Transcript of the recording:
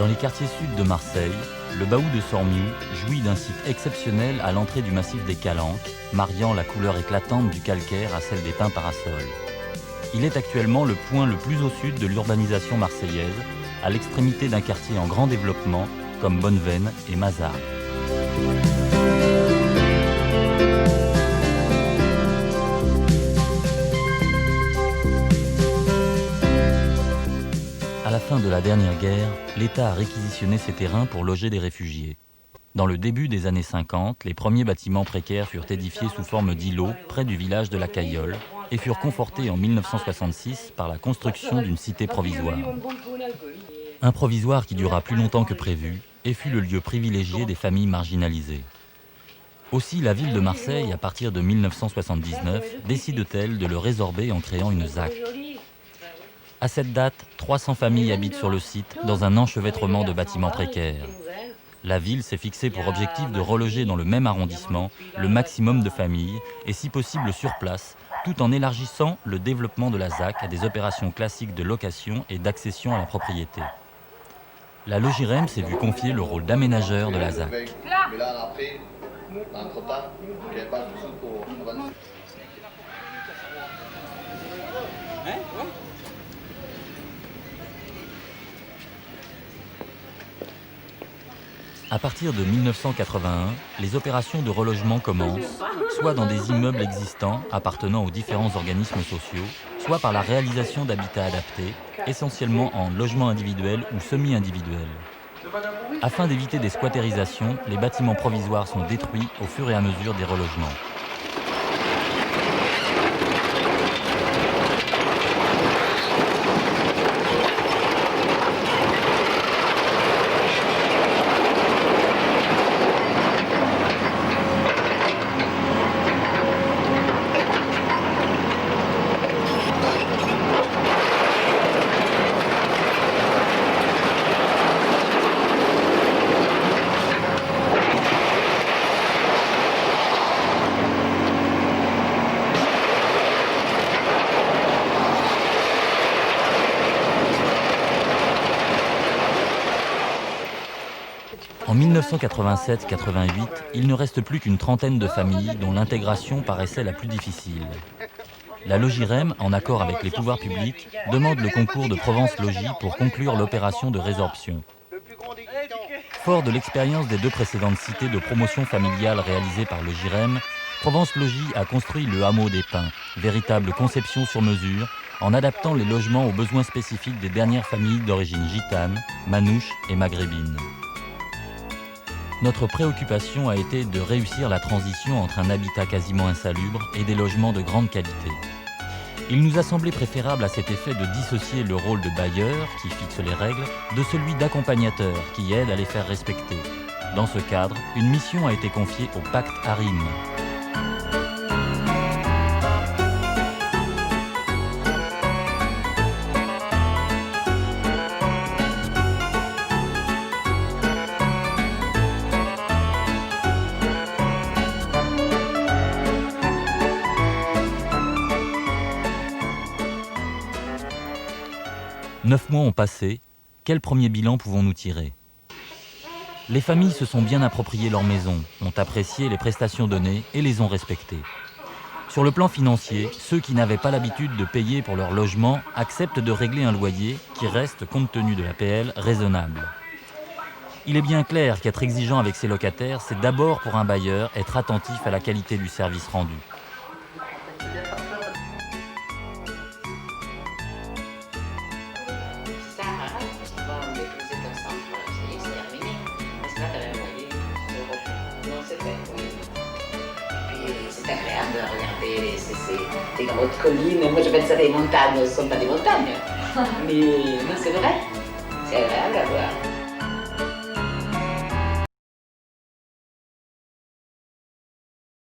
Dans les quartiers sud de Marseille, le Baou de Sormiou jouit d'un site exceptionnel à l'entrée du massif des Calanques, mariant la couleur éclatante du calcaire à celle des pins parasols. Il est actuellement le point le plus au sud de l'urbanisation marseillaise, à l'extrémité d'un quartier en grand développement comme Bonneveine et Mazars. À la fin de la dernière guerre, l'État a réquisitionné ces terrains pour loger des réfugiés. Dans le début des années 50, les premiers bâtiments précaires furent édifiés sous forme d'îlots près du village de la Caillole et furent confortés en 1966 par la construction d'une cité provisoire. Un provisoire qui dura plus longtemps que prévu et fut le lieu privilégié des familles marginalisées. Aussi, la ville de Marseille, à partir de 1979, décide-t-elle de le résorber en créant une ZAC. À cette date, 300 familles habitent sur le site dans un enchevêtrement de bâtiments précaires. La ville s'est fixée pour objectif de reloger dans le même arrondissement le maximum de familles et si possible sur place, tout en élargissant le développement de la ZAC à des opérations classiques de location et d'accession à la propriété. La Logirem s'est vue confier le rôle d'aménageur de la ZAC. À partir de 1981, les opérations de relogement commencent, soit dans des immeubles existants appartenant aux différents organismes sociaux, soit par la réalisation d'habitats adaptés, essentiellement en logement individuel ou semi-individuel. Afin d'éviter des squattérisations, les bâtiments provisoires sont détruits au fur et à mesure des relogements. En 1987-88, il ne reste plus qu'une trentaine de familles dont l'intégration paraissait la plus difficile. La Logirem, en accord avec les pouvoirs publics, demande le concours de Provence Logis pour conclure l'opération de résorption. Fort de l'expérience des deux précédentes cités de promotion familiale réalisées par Logirem, Provence Logis a construit le hameau des Pins, véritable conception sur mesure, en adaptant les logements aux besoins spécifiques des dernières familles d'origine gitane, manouche et maghrébine. Notre préoccupation a été de réussir la transition entre un habitat quasiment insalubre et des logements de grande qualité. Il nous a semblé préférable à cet effet de dissocier le rôle de bailleur, qui fixe les règles, de celui d'accompagnateur, qui aide à les faire respecter. Dans ce cadre, une mission a été confiée au Pacte Harim. Neuf mois ont passé, quel premier bilan pouvons-nous tirer? Les familles se sont bien appropriées leur maison, ont apprécié les prestations données et les ont respectées. Sur le plan financier, ceux qui n'avaient pas l'habitude de payer pour leur logement acceptent de régler un loyer qui reste, compte tenu de l'APL, raisonnable. Il est bien clair qu'être exigeant avec ses locataires, c'est d'abord pour un bailleur être attentif à la qualité du service rendu. C'est agréable de regarder ces grandes collines. Moi, j'appelle ça des montagnes. Ce ne sont pas des montagnes. Mais non, c'est vrai. C'est agréable à voir.